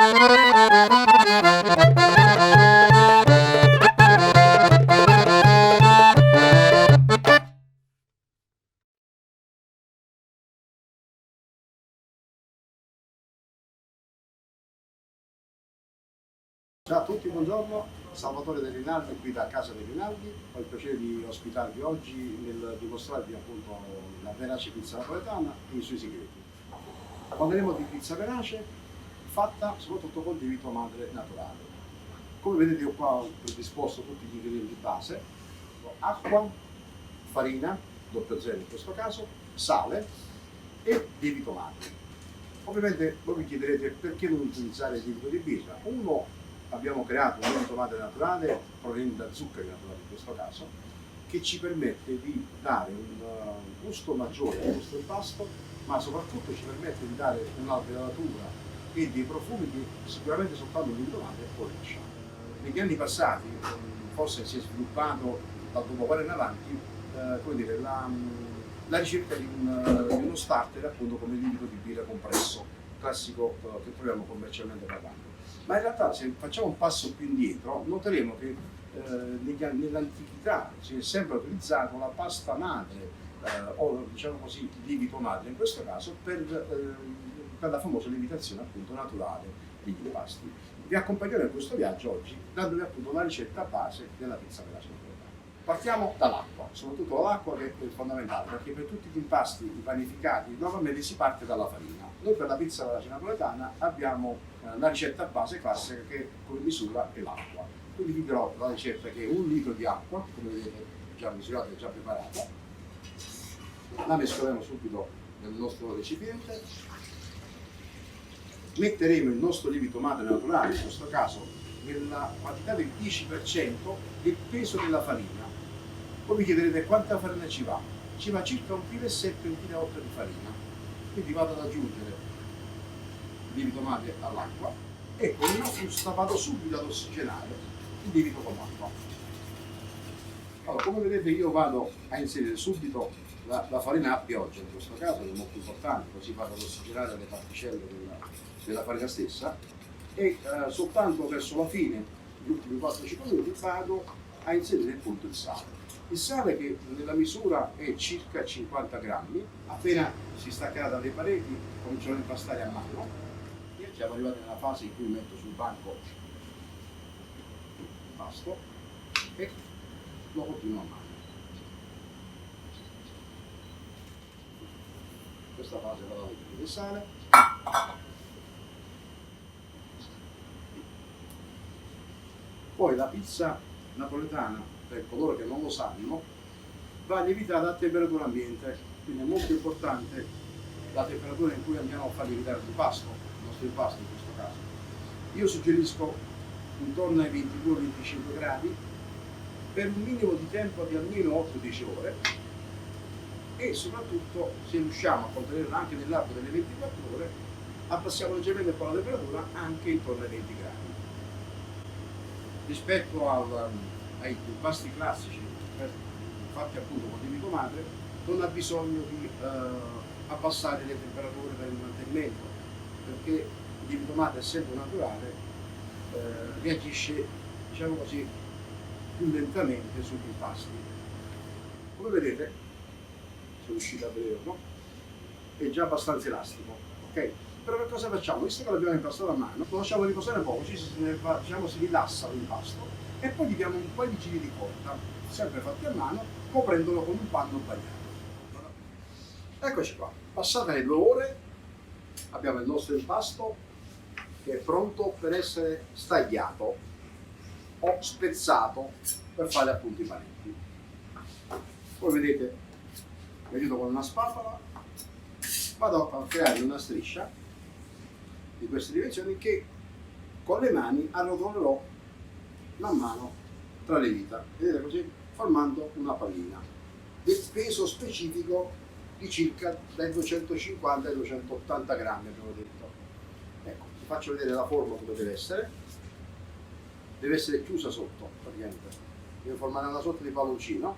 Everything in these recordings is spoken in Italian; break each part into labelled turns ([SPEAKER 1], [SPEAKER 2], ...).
[SPEAKER 1] Ciao a tutti, buongiorno, Salvatore De Rinaldi qui da Casa De Rinaldi. Ho il piacere di ospitarvi oggi nel dimostrarvi appunto la verace pizza napoletana e i suoi segreti. Parleremo di pizza verace fatta soprattutto col lievito madre naturale. Come vedete io qua ho predisposto tutti gli ingredienti base: acqua, farina, 00 in questo caso, sale e lievito madre. Ovviamente voi mi chiederete perché non utilizzare il lievito di birra. Uno, abbiamo creato un lievito madre naturale proveniente da zuccheri naturali in questo caso, che ci permette di dare un gusto maggiore al nostro impasto, ma soprattutto ci permette di dare un'alveolatura e dei profumi che sicuramente soltanto il lievito madre può rilasciare. Negli anni passati forse si è sviluppato dal dopoguerra in avanti come dire, la ricerca di uno starter appunto come lievito di birra compresso, classico che troviamo commercialmente parlando. Ma in realtà se facciamo un passo più indietro noteremo che nell'antichità si è sempre utilizzato la pasta madre o diciamo così il lievito madre in questo caso per la famosa lievitazione appunto naturale degli impasti. Vi accompagnerò in questo viaggio oggi dandovi appunto una ricetta base della pizza verace napoletana. Partiamo dall'acqua, soprattutto dall'acqua che è fondamentale perché per tutti gli impasti panificati normalmente si parte dalla farina. Noi per la pizza verace napoletana abbiamo la ricetta base classica che come misura è l'acqua. Quindi vi dirò la ricetta che è 1 litro di acqua, come vedete già misurata e già preparata. La mescoleremo subito nel nostro recipiente. Metteremo il nostro lievito madre naturale, in questo caso nella quantità del 10% del peso della farina. Poi vi chiederete quanta farina ci va. Ci va circa 1,7 kg, 1,8 kg di farina. Quindi vado ad aggiungere il lievito madre all'acqua e con una frusta vado subito ad ossigenare il lievito con l'acqua. Allora, come vedete io vado a inserire subito la farina a pioggia, in questo caso è molto importante, così vado ad ossigenare le particelle della farina stessa e soltanto verso la fine, gli ultimi 4-5 minuti, vado a inserire appunto il sale. Il sale che nella misura è circa 50 grammi, appena si staccherà dalle pareti comincerò a impastare a mano. Siamo arrivati nella fase in cui metto sul banco l'impasto e lo continuo a mano. In questa fase vado a mettere il sale. Poi la pizza napoletana, per coloro che non lo sanno, va lievitata a temperatura ambiente, quindi è molto importante la temperatura in cui andiamo a far lievitare l'impasto, il nostro impasto in questo caso. Io suggerisco intorno ai 22-25 gradi per un minimo di tempo di almeno 8-10 ore e soprattutto se riusciamo a contenerla anche nell'arco delle 24 ore abbassiamo leggermente un po' la temperatura anche intorno ai 20 gradi. Rispetto ai impasti classici fatti appunto con lievito madre non ha bisogno di abbassare le temperature per il mantenimento perché il lievito madre essendo naturale reagisce diciamo così più lentamente sugli impasti. Come vedete, se riuscite a vederlo, è già abbastanza elastico, ok? Però che cosa facciamo? Visto che l'abbiamo impastato a mano, lo lasciamo riposare un po', così diciamo, si rilassa l'impasto e poi gli diamo un po' di giri di corda, sempre fatti a mano, coprendolo con un panno bagnato. Eccoci qua, passate le 2 ore, abbiamo il nostro impasto che è pronto per essere stagliato o spezzato per fare appunto i panetti. Poi vedete, mi aiuto con una spatola, vado a creare una striscia di queste dimensioni che con le mani arrotolerò man mano tra le dita, vedete così, formando una pallina del peso specifico di circa dai 250 ai 280 grammi abbiamo detto. Ecco, vi faccio vedere la forma come deve essere chiusa sotto praticamente, deve formare una sorta di palloncino,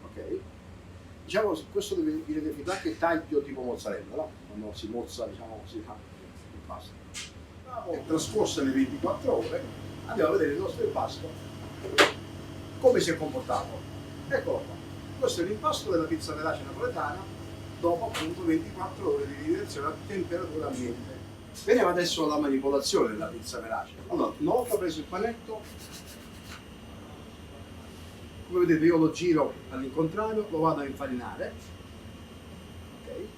[SPEAKER 1] ok? Diciamo questo viene definito anche taglio tipo mozzarella, no? Quando si mozza diciamo si fa il pasto. E trascorse le 24 ore andiamo a vedere il nostro impasto come si è comportato. Eccolo qua. Questo è l'impasto della pizza verace napoletana dopo appunto 24 ore di lievitazione a temperatura ambiente. Veniamo adesso alla manipolazione della pizza verace. Allora, una volta preso il panetto, come vedete io lo giro all'incontrario, lo vado a infarinare, okay.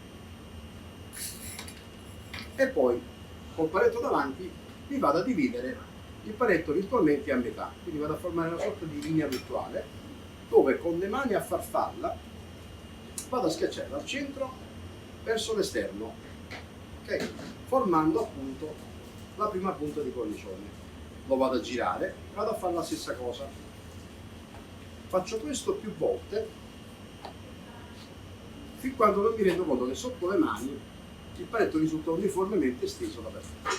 [SPEAKER 1] E poi col panetto davanti mi vado a dividere il panetto virtualmente a metà, quindi vado a formare una sorta di linea virtuale dove con le mani a farfalla vado a schiacciare dal centro verso l'esterno, okay, formando appunto la prima punta di cornicione. Lo vado a girare, vado a fare la stessa cosa. Faccio questo più volte fin quando non mi rendo conto che sotto le mani il panetto risulta uniformemente steso dappertutto.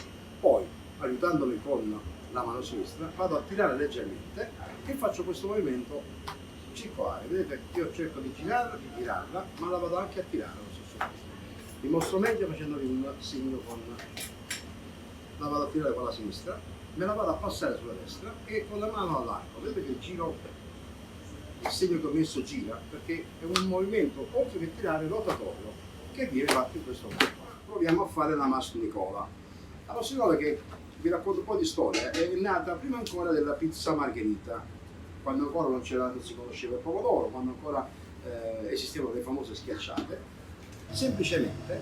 [SPEAKER 1] Poi, aiutandomi con la mano sinistra, vado a tirare leggermente e faccio questo movimento circolare. Vedete, io cerco di girarla, ma la vado anche a tirare allo stesso tempo. Vi mostro meglio facendovi un segno con la vado a tirare con la sinistra, me la vado a passare sulla destra e con la mano all'arco. Vedete che giro, il segno che ho messo gira, perché è un movimento, oltre che tirare, rotatorio, che viene fatto in questo modo. Proviamo a fare la Mastro Nicola. La Mastro Nicola, che vi racconto un po' di storia, è nata prima ancora della pizza margherita, quando ancora non si conosceva il pomodoro, quando ancora esistevano le famose schiacciate. Semplicemente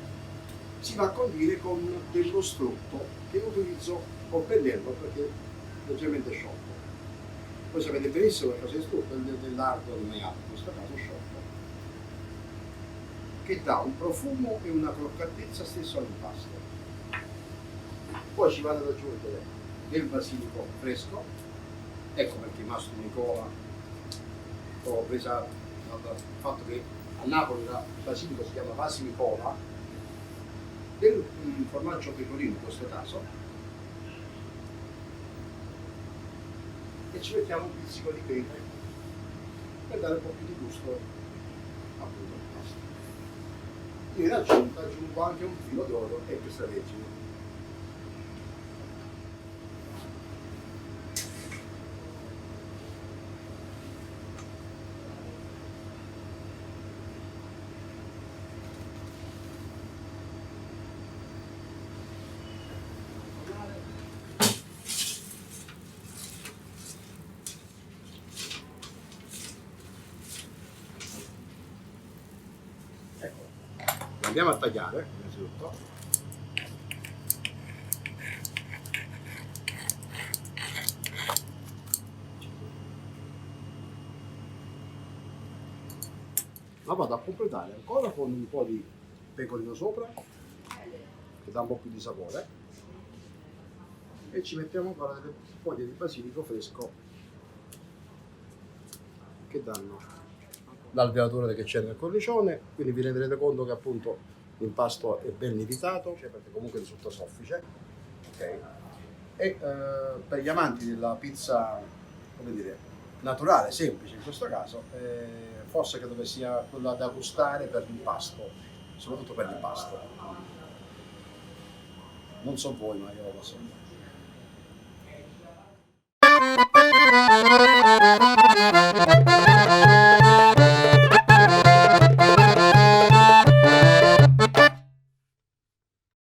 [SPEAKER 1] si va a condire con dello strutto che utilizzo col pennello perché è leggermente sciolto. Voi sapete benissimo che cosa è strutto, dell'arco del maiale, in questo caso sciolto, che dà un profumo e una croccantezza stesso all'impasto. Poi ci vado ad aggiungere del basilico fresco, ecco perché Mastro Nicola l'ho presa dal fatto che a Napoli il basilico si chiama basilicola, del formaggio pecorino in questo caso, e ci mettiamo un pizzico di pepe per dare un po' più di gusto appunto al pasto. In aggiunta aggiungo anche un filo d'oro extravergine. Ecco, andiamo a tagliare innanzitutto. La vado a completare ancora con un po' di pecorino sopra, che dà un po' più di sapore, e ci mettiamo ancora delle foglie di basilico fresco che danno l'alveatore che c'è nel cornicione, quindi vi renderete conto che appunto l'impasto è ben lievitato, cioè perché comunque risulta soffice, okay. E per gli amanti della pizza, come dire, naturale, semplice in questo caso, forse credo che sia quella da gustare per l'impasto, soprattutto per l'impasto. Non so voi, ma io lo so.